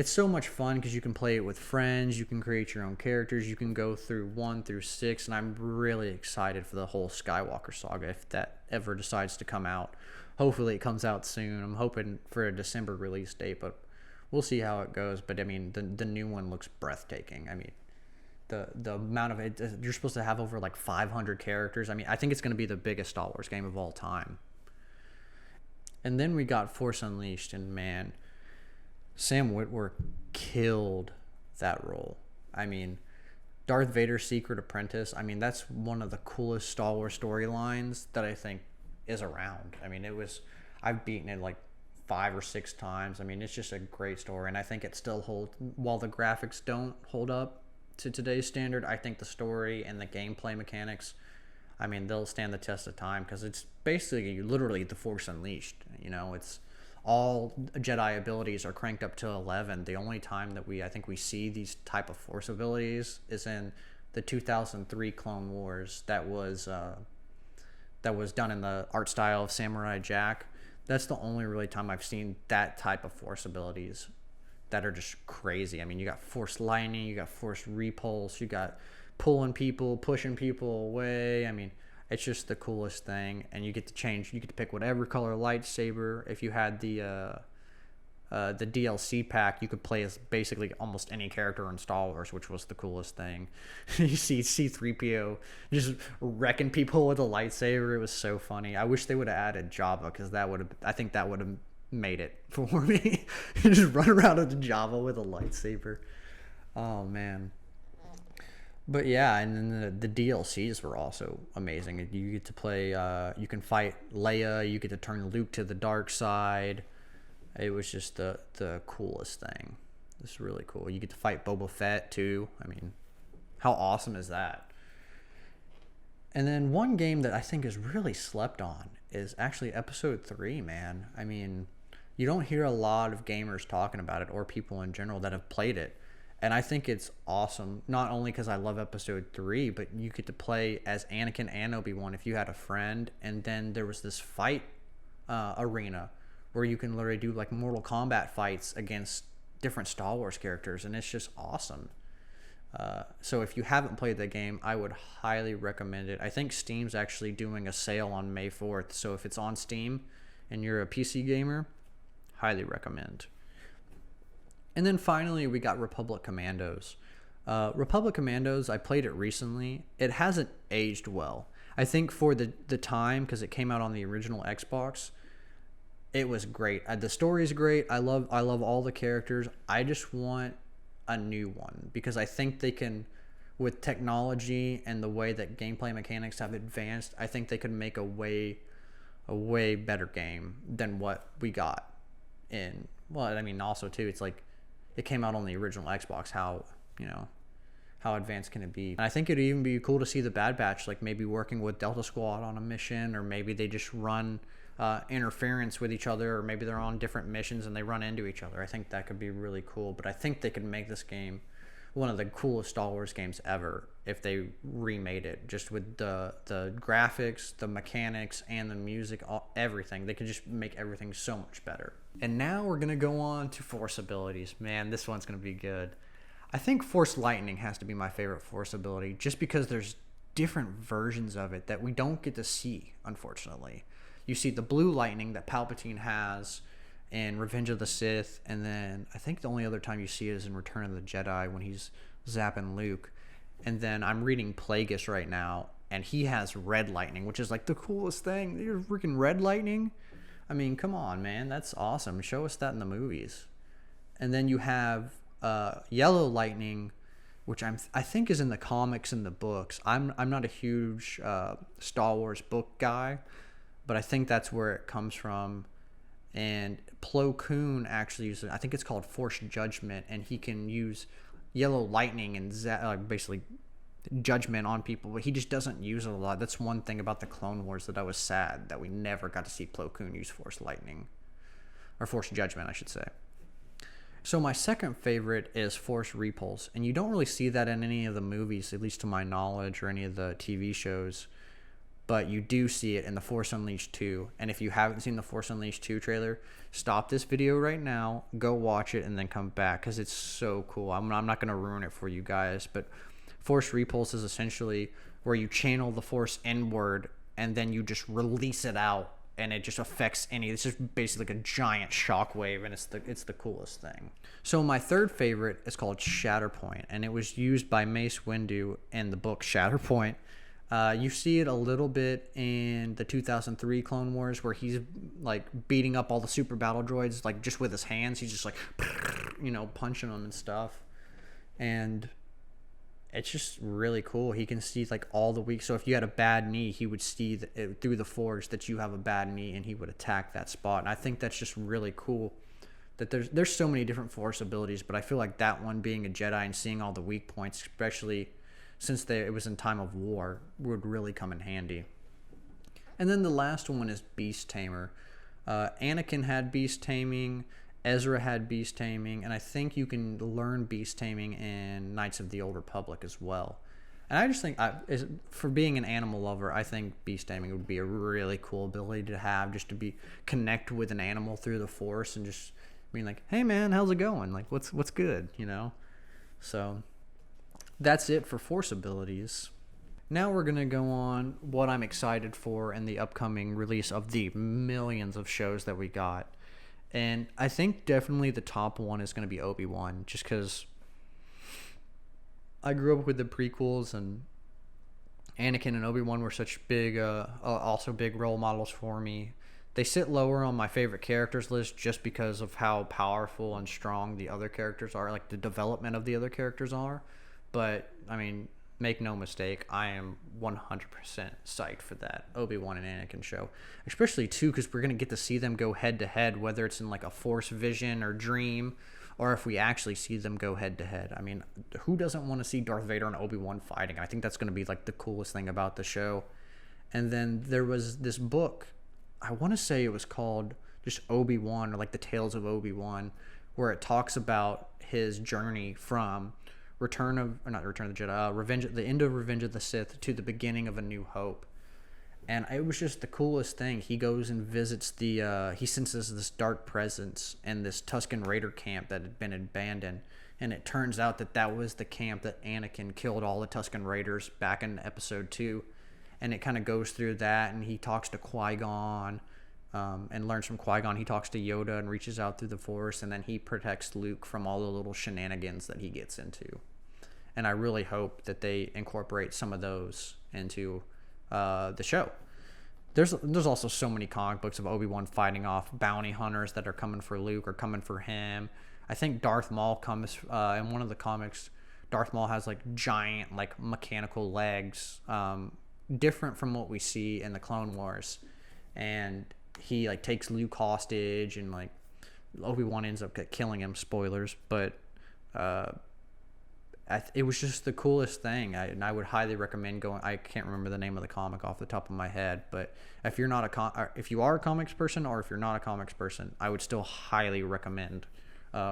so much fun because you can play it with friends, you can create your own characters, you can go through 1 through 6, and I'm really excited for the whole Skywalker saga if that ever decides to come out. Hopefully it comes out soon. I'm hoping for a December release date, but we'll see how it goes. But I mean, the new one looks breathtaking. I mean, the amount of it, you're supposed to have over 500 characters. I mean, I think it's going to be the biggest Star Wars game of all time. And then we got Force Unleashed, and man, Sam Witwer killed that role. I mean, Darth Vader's Secret Apprentice, I mean, that's one of the coolest Star Wars storylines that I think is around. I mean, I've beaten it 5 or 6 times. I mean, it's just a great story, and I think it still holds. While the graphics don't hold up to today's standard, I think the story and the gameplay mechanics, I mean, they'll stand the test of time because it's basically literally the Force Unleashed. It's all Jedi abilities are cranked up to 11. The only time that I think we see these type of Force abilities is in the 2003 Clone Wars. That was done in the art style of Samurai Jack. That's the only really time I've seen that type of Force abilities that are just crazy. I mean, you got force lightning, you got force repulse, you got pulling people, pushing people away. I mean, it's just the coolest thing. And you get to change, you get to pick whatever color lightsaber. If you had the DLC pack, you could play as basically almost any character in Star Wars, which was the coolest thing. You see C-3PO just wrecking people with a lightsaber. It was so funny. I wish they would have added Jabba, because I think that would have made it for me. Just run around with Jabba with a lightsaber. Oh man. But yeah, and then the DLCs were also amazing. You get to play, you can fight Leia, you get to turn Luke to the dark side. It was just the coolest thing. It's really cool. You get to fight Boba Fett too. I mean, how awesome is that? And then one game that I think is really slept on is actually Episode 3, man. I mean, you don't hear a lot of gamers talking about it, or people in general that have played it. And I think it's awesome, not only because I love Episode 3, but you get to play as Anakin and Obi-Wan if you had a friend. And then there was this fight arena where you can literally do like Mortal Kombat fights against different Star Wars characters, and it's just awesome. So if you haven't played the game, I would highly recommend it. I think Steam's actually doing a sale on May 4th, so if it's on Steam and you're a PC gamer, highly recommend. And then finally, we got Republic Commandos. Republic Commandos, I played it recently. It hasn't aged well. I think for the time, because it came out on the original Xbox, it was great. The story is great. I love all the characters. I just want a new one, because I think they can, with technology and the way that gameplay mechanics have advanced, I think they could make a way better game than what we got in. Well, I mean, also too, it's like it came out on the original Xbox. How advanced can it be? And I think it'd even be cool to see the Bad Batch, like maybe working with Delta Squad on a mission, or maybe they just run interference with each other, or maybe they're on different missions and they run into each other. I think that could be really cool. But I think they could make this game one of the coolest Star Wars games ever if they remade it, just with the graphics, the mechanics, and the music, everything. They could just make everything so much better. And now we're going to go on to Force abilities. Man, this one's going to be good. I think Force Lightning has to be my favorite Force ability, just because there's different versions of it that we don't get to see, unfortunately. You see the blue lightning that Palpatine has in Revenge of the Sith, and then I think the only other time you see it is in Return of the Jedi when he's zapping Luke. And then I'm reading Plagueis right now, and he has red lightning, which is like the coolest thing. You're freaking red lightning? I mean, come on, man. That's awesome. Show us that in the movies. And then you have yellow lightning, which I think is in the comics and the books. I'm not a huge Star Wars book guy, but I think that's where it comes from. And Plo Koon actually uses, I think it's called Force Judgment, and he can use yellow lightning and basically judgment on people, but he just doesn't use it a lot. That's one thing about the Clone Wars that I was sad that we never got to see Plo Koon use Force Lightning, or Force Judgment, I should say. So my second favorite is Force Repulse, and you don't really see that in any of the movies, at least to my knowledge, or any of the TV shows. But you do see it in The Force Unleashed 2. And if you haven't seen The Force Unleashed 2 trailer, stop this video right now, go watch it, and then come back, because it's so cool. I'm not going to ruin it for you guys, but Force Repulse is essentially where you channel the Force inward, and then you just release it out, and it just affects it's just basically like a giant shockwave, and it's the coolest thing. So my third favorite is called Shatterpoint, and it was used by Mace Windu in the book Shatterpoint. You see it a little bit in the 2003 Clone Wars, where he's like beating up all the super battle droids, like just with his hands. He's just like, punching them and stuff. And it's just really cool. He can see like all the weak. So if you had a bad knee, he would see through the Force that you have a bad knee, and he would attack that spot. And I think that's just really cool. That there's so many different Force abilities, but I feel like that one, being a Jedi and seeing all the weak points, especially since it was in time of war, would really come in handy. And then the last one is Beast Tamer. Anakin had Beast Taming, Ezra had Beast Taming, and I think you can learn Beast Taming in Knights of the Old Republic as well. And I just think, for being an animal lover, I think Beast Taming would be a really cool ability to have, just to connect with an animal through the Force and just being like, hey man, how's it going? Like, what's good, you know? So that's it for Force abilities. Now we're going to go on what I'm excited for in the upcoming release of the millions of shows that we got. And I think definitely the top one is going to be Obi-Wan, just because I grew up with the prequels, and Anakin and Obi-Wan were such big, also big role models for me. They sit lower on my favorite characters list just because of how powerful and strong the other characters are, like the development of the other characters are. But, I mean, make no mistake, I am 100% psyched for that Obi-Wan and Anakin show. Especially, too, because we're going to get to see them go head-to-head, whether it's in, like, a Force vision or dream, or if we actually see them go head-to-head. I mean, who doesn't want to see Darth Vader and Obi-Wan fighting? I think that's going to be, like, the coolest thing about the show. And then there was this book, I want to say it was called just Obi-Wan, or, like, The Tales of Obi-Wan, where it talks about his journey from the end of Revenge of the Sith to the beginning of A New Hope. And it was just the coolest thing. He goes and visits he senses this dark presence in this Tusken Raider camp that had been abandoned. And it turns out that was the camp that Anakin killed all the Tusken Raiders back in episode 2. And it kind of goes through that, and he talks to Qui-Gon, and learns from Qui-Gon. He talks to Yoda and reaches out through the Force, and then he protects Luke from all the little shenanigans that he gets into. And I really hope that they incorporate some of those into the show. There's also so many comic books of Obi-Wan fighting off bounty hunters that are coming for Luke or coming for him. I think Darth Maul comes in one of the comics. Darth Maul has like giant like mechanical legs, different from what we see in the Clone Wars, and he like takes Luke hostage, and like Obi-Wan ends up killing him. Spoilers, but it was just the coolest thing. And I would highly recommend going. I can't remember the name of the comic off the top of my head, but if you're not if you are a comics person, or if you're not a comics person, I would still highly recommend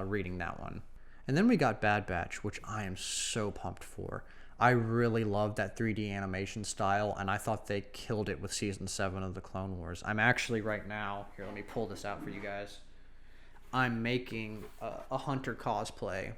reading that one. And then we got Bad Batch, which I am so pumped for. I really love that 3D animation style, and I thought they killed it with Season 7 of the Clone Wars. I'm actually right now, here, let me pull this out for you guys. I'm making a Hunter cosplay.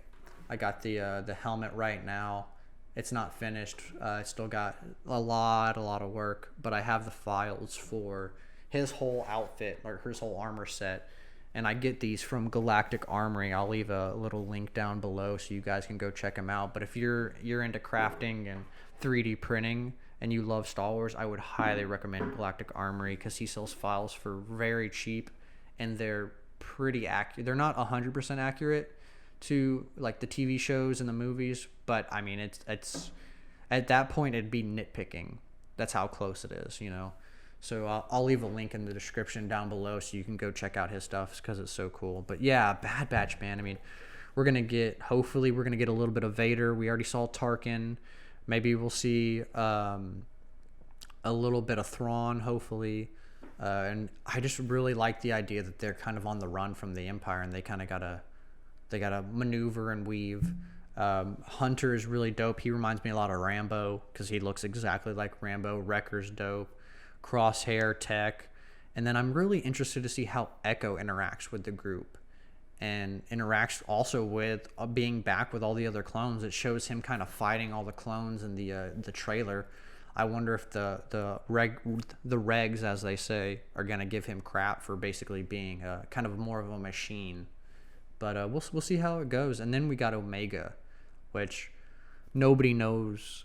I got the helmet right now. It's not finished. I still got a lot of work, but I have the files for his whole outfit, or his whole armor set. And I get these from Galactic Armory. I'll leave a little link down below so you guys can go check them out. But if you're into crafting and 3D printing and you love Star Wars, I would highly recommend Galactic Armory, because he sells files for very cheap, and they're pretty accurate. They're not 100% accurate to like the TV shows and the movies, but I mean it's at that point it'd be nitpicking. That's how close it is, you know. So I'll leave a link in the description down below so you can go check out his stuff, because it's so cool. But yeah, Bad Batch, man. I mean, hopefully we're gonna get a little bit of Vader. We already saw Tarkin. Maybe we'll see a little bit of Thrawn, hopefully. And I just really like the idea that they're kind of on the run from the Empire, and they kind of gotta maneuver and weave. Hunter is really dope. He reminds me a lot of Rambo, because he looks exactly like Rambo. Wrecker's dope. Crosshair, Tech. And then I'm really interested to see how Echo interacts with the group, and interacts also with being back with all the other clones. It shows him kind of fighting all the clones in the trailer. I wonder if the regs, as they say, are going to give him crap for basically being kind of more of a machine. But we'll see how it goes. And then we got Omega, which nobody knows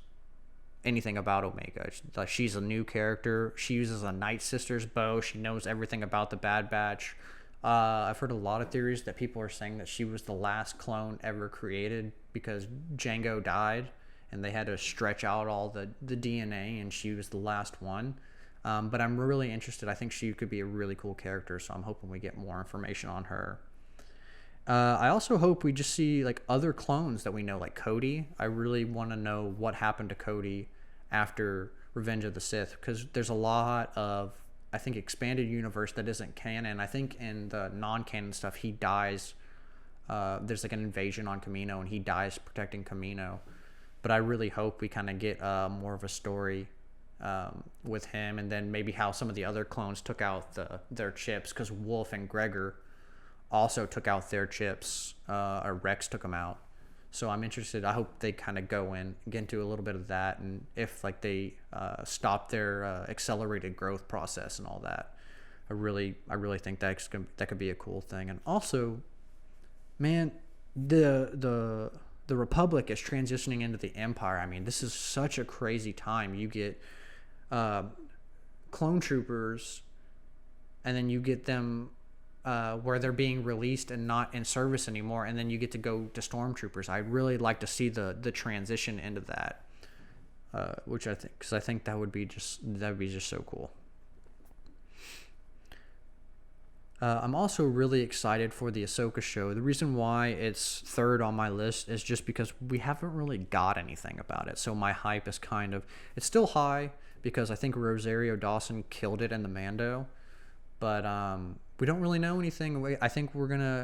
anything about Omega. She's a new character. She uses a Night Sister's bow. She knows everything about the Bad Batch. I've heard a lot of theories that people are saying that she was the last clone ever created, because Jango died and they had to stretch out all the DNA, and she was the last one. But I'm really interested. I think she could be a really cool character, so I'm hoping we get more information on her. I also hope we just see like other clones that we know, like Cody. I really want to know what happened to Cody after Revenge of the Sith, because there's a lot of, I think, expanded universe that isn't canon. I think in the non-canon stuff, he dies. There's like an invasion on Kamino, and he dies protecting Kamino. But I really hope we kind of get more of a story with him, and then maybe how some of the other clones took out their chips, because Wolf and Gregor also took out their chips, or Rex took them out. So I'm interested. I hope they kind of go in, get into a little bit of that, and if like they stop their accelerated growth process and all that. I really think that could be a cool thing. And also, man, the Republic is transitioning into the Empire. I mean, this is such a crazy time. You get clone troopers, and then you get them where they're being released and not in service anymore, and then you get to go to stormtroopers. I'd really like to see the transition into that, which I think, because I think that would be just so cool. I'm also really excited for the Ahsoka show. The reason why it's third on my list is just because we haven't really got anything about it. So my hype is it's still high because I think Rosario Dawson killed it in the Mando. But we don't really know anything. I think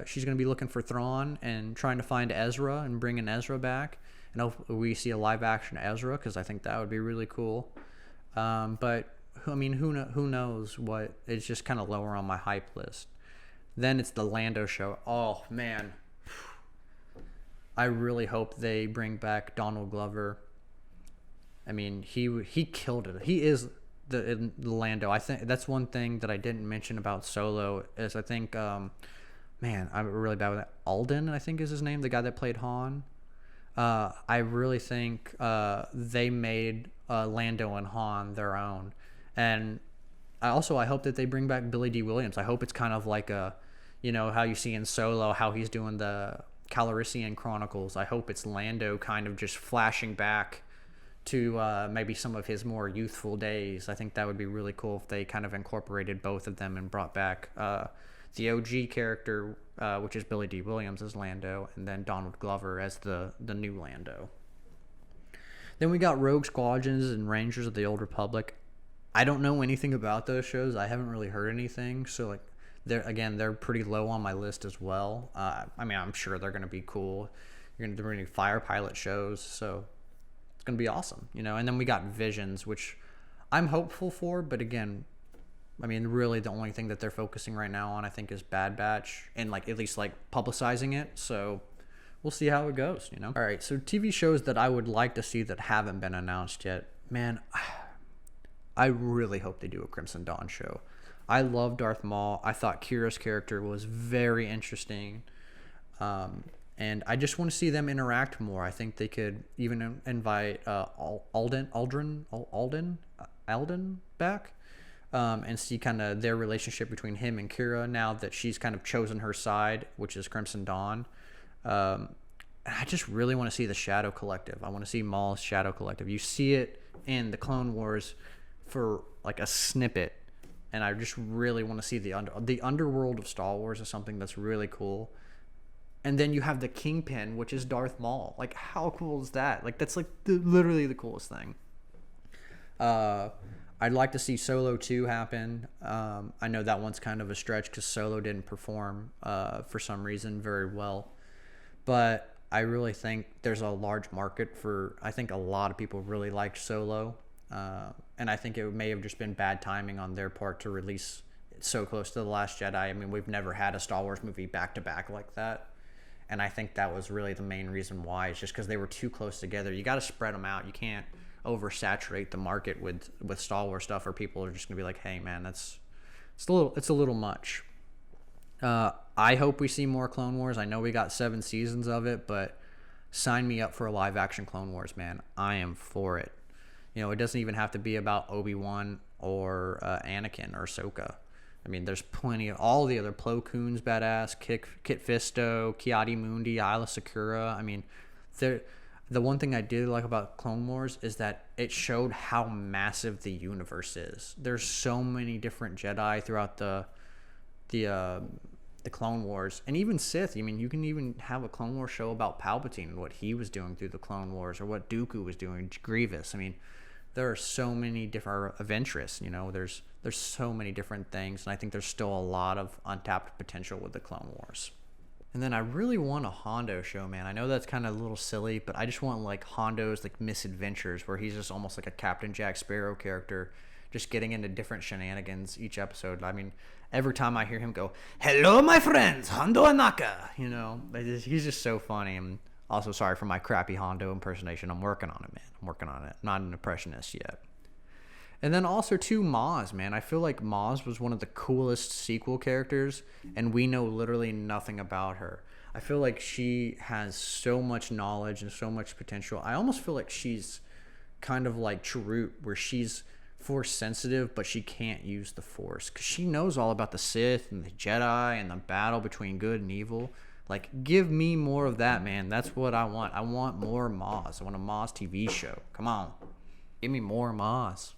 she's gonna be looking for Thrawn and trying to find Ezra and bringing Ezra back. And hopefully we see a live action Ezra, because I think that would be really cool. But I mean, who knows what? It's just kind of lower on my hype list. Then it's the Lando show. Oh man, I really hope they bring back Donald Glover. I mean, he killed it. He is the Lando. I think that's one thing that I didn't mention about Solo is I think, man, I'm really bad with that. Alden, I think is his name, the guy that played Han. I really think they made Lando and Han their own. And I hope that they bring back Billy D. Williams. I hope it's kind of like how you see in Solo, how he's doing the Calrissian Chronicles. I hope it's Lando kind of just flashing back to maybe some of his more youthful days. I think that would be really cool if they kind of incorporated both of them and brought back the OG character, which is Billy D. Williams as Lando, and then Donald Glover as the new Lando. Then we got Rogue Squadrons and Rangers of the Old Republic. I don't know anything about those shows. I haven't really heard anything. So like they're pretty low on my list as well. I mean, I'm sure they're going to be cool. You're going to bring fire pilot shows, so it's going to be awesome, And then we got Visions, which I'm hopeful for, but again, I mean, really the only thing that they're focusing right now on, I think, is Bad Batch and like at least like publicizing it. So we'll see how it goes, All right, so TV shows that I would like to see that haven't been announced yet. Man, I really hope they do a Crimson Dawn show. I love Darth Maul. I thought Kira's character was very interesting. And I just want to see them interact more. I think they could even invite Alden back, and see kind of their relationship between him and Kira now that she's kind of chosen her side, which is Crimson Dawn. I just really want to see the Shadow Collective. I want to see Maul's Shadow Collective. You see it in the Clone Wars for like a snippet, and I just really want to see the underworld of Star Wars is something that's really cool. And then you have the Kingpin, which is Darth Maul. Like, how cool is that? Like, that's like literally the coolest thing. I'd like to see Solo 2 happen. I know that one's kind of a stretch because Solo didn't perform for some reason very well, but I really think there's a large market for. I think a lot of people really liked Solo. And I think it may have just been bad timing on their part to release it so close to The Last Jedi. I mean, we've never had a Star Wars movie back-to-back like that. And I think that was really the main reason why. It's just because they were too close together. You got to spread them out. You can't oversaturate the market with Star Wars stuff, or people are just going to be like, hey, man, it's a little much. I hope we see more Clone Wars. I know we got 7 seasons of it, but sign me up for a live-action Clone Wars, man. I am for it. It doesn't even have to be about Obi-Wan or Anakin or Ahsoka. I mean, there's plenty of all the other Plo Koon's badass, Kit Fisto, Kiadi Mundi, Isla Sakura. I mean, the one thing I did like about Clone Wars is that it showed how massive the universe is. There's so many different Jedi throughout the Clone Wars, and even Sith. I mean, you can even have a Clone Wars show about Palpatine and what he was doing through the Clone Wars, or what Dooku was doing, Grievous. I mean, there are so many different Ventress, there's so many different things, and I think there's still a lot of untapped potential with the Clone Wars. And then I really want a Hondo show, man. I know that's kind of a little silly, but I just want like Hondo's like misadventures, where he's just almost like a Captain Jack Sparrow character, just getting into different shenanigans each episode. I mean, every time I hear him go, "Hello, my friends, Hondo Anaka," he's just so funny. And also, sorry for my crappy Hondo impersonation. I'm working on it, man. I'm working on it. I'm not an impressionist yet. And then also, too, Maz, man. I feel like Maz was one of the coolest sequel characters, and we know literally nothing about her. I feel like she has so much knowledge and so much potential. I almost feel like she's kind of like Chirrut, where she's force sensitive, but she can't use the force because she knows all about the Sith and the Jedi and the battle between good and evil. Like, give me more of that, man. That's what I want. I want more Maz. I want a Maz TV show. Come on. Give me more Maz.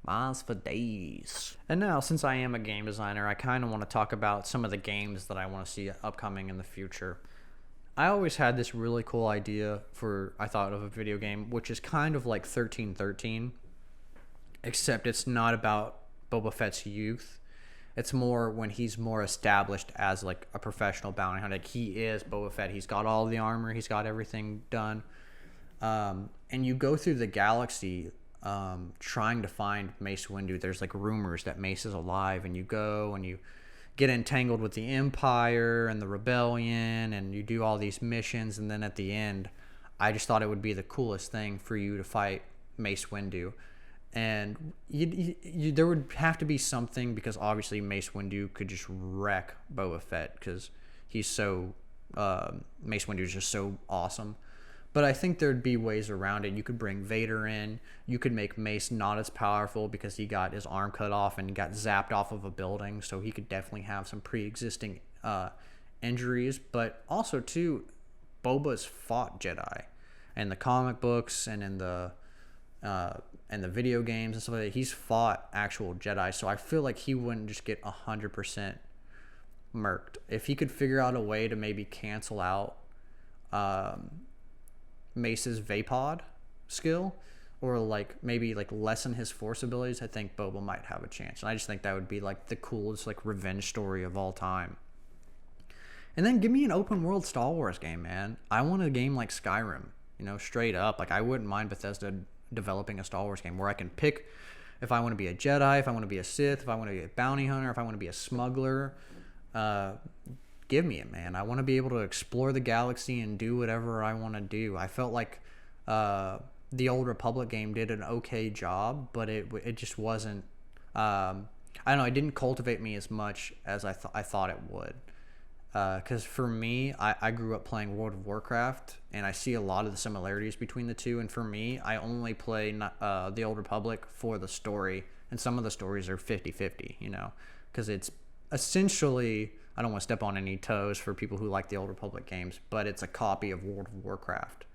Maz for days. And now, since I am a game designer, I kind of want to talk about some of the games that I want to see upcoming in the future. I always had this really cool idea I thought of a video game, which is kind of like 1313, except it's not about Boba Fett's youth. It's more when he's more established as like a professional bounty hunter. Like, he is Boba Fett. He's got all the armor. He's got everything done. And you go through the galaxy trying to find Mace Windu. There's like rumors that Mace is alive, and you go and you get entangled with the Empire and the Rebellion, and you do all these missions, and then at the end, I just thought it would be the coolest thing for you to fight Mace Windu. And there would have to be something, because obviously Mace Windu could just wreck Boba Fett because he's so Mace Windu is just so awesome. But I think there'd be ways around it. You could bring Vader in. You could make Mace not as powerful because he got his arm cut off and got zapped off of a building. So he could definitely have some pre-existing injuries. But also, too, Boba's fought Jedi. In the comic books and in the video games and stuff like that, he's fought actual Jedi. So I feel like he wouldn't just get 100% murked. If he could figure out a way to maybe cancel out Mace's Vapod skill, or like maybe like lessen his force abilities, I think Boba might have a chance. And I just think that would be like the coolest like revenge story of all time. And then give me an open world Star Wars game, man. I want a game like Skyrim, straight up. Like, I wouldn't mind Bethesda developing a Star Wars game where I can pick if I want to be a Jedi, if I want to be a Sith, if I want to be a bounty hunter, if I want to be a smuggler. Give me it, man. I want to be able to explore the galaxy and do whatever I want to do. I felt like the Old Republic game did an okay job, but it just wasn't. I don't know. It didn't cultivate me as much as I thought it would. Because for me, I grew up playing World of Warcraft, and I see a lot of the similarities between the two. And for me, I only play the Old Republic for the story, and some of the stories are 50-50, because it's essentially, I don't want to step on any toes for people who like the Old Republic games, but it's a copy of World of Warcraft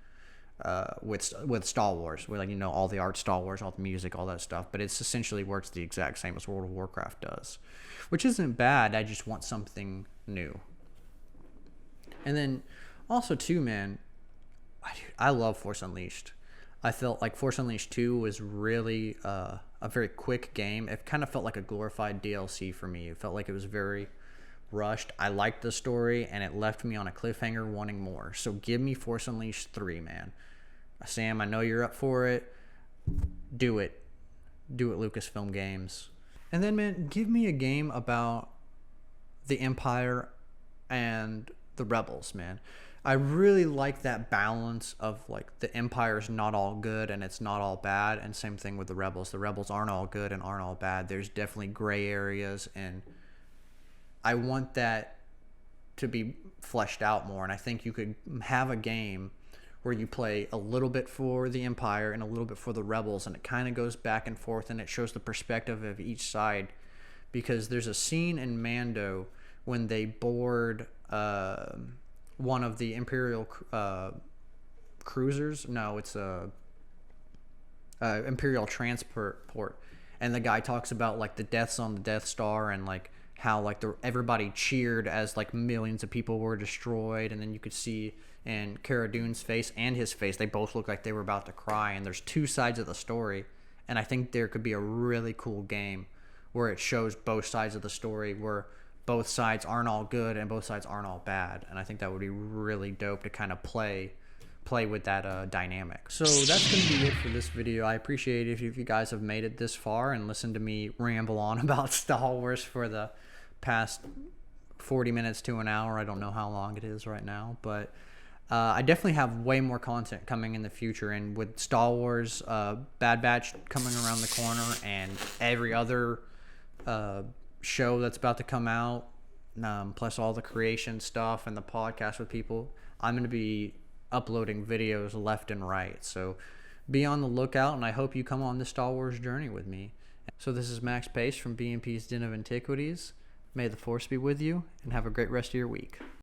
with Star Wars, with all the art, Star Wars, all the music, all that stuff. But it's essentially works the exact same as World of Warcraft does, which isn't bad. I just want something new. And then also, too, man, I love Force Unleashed. I felt like Force Unleashed 2 was really a very quick game. It kind of felt like a glorified DLC for me. It felt like it was very rushed. I liked the story, and it left me on a cliffhanger wanting more. So give me Force Unleashed 3, man. Sam, I know you're up for it. Do it. Do it, Lucasfilm Games. And then, man, give me a game about the Empire and the Rebels, man. I really like that balance of like the Empire's not all good and it's not all bad, and same thing with the Rebels. The Rebels aren't all good and aren't all bad. There's definitely gray areas, and I want that to be fleshed out more. And I think you could have a game where you play a little bit for the Empire and a little bit for the Rebels, and it kind of goes back and forth, and it shows the perspective of each side. Because there's a scene in Mando when they board one of the Imperial cruisers. No, it's a Imperial transport, and the guy talks about like the deaths on the Death Star, and like how like everybody cheered as like millions of people were destroyed. And then you could see in Cara Dune's face and his face, they both look like they were about to cry. And there's two sides of the story, and I think there could be a really cool game where it shows both sides of the story, where both sides aren't all good and both sides aren't all bad. And I think that would be really dope to kind of play with that dynamic. So that's going to be it for this video. I appreciate it if you guys have made it this far and listened to me ramble on about Star Wars for the past 40 minutes to an hour. I don't know how long it is right now, but I definitely have way more content coming in the future. And with Star Wars Bad Batch coming around the corner and every other show that's about to come out, plus all the creation stuff and the podcast with people, I'm going to be uploading videos left and right. So be on the lookout, and I hope you come on this Star Wars journey with me. So this is Max Pace from BMP's Den of Antiquities. May the Force be with you, and have a great rest of your week.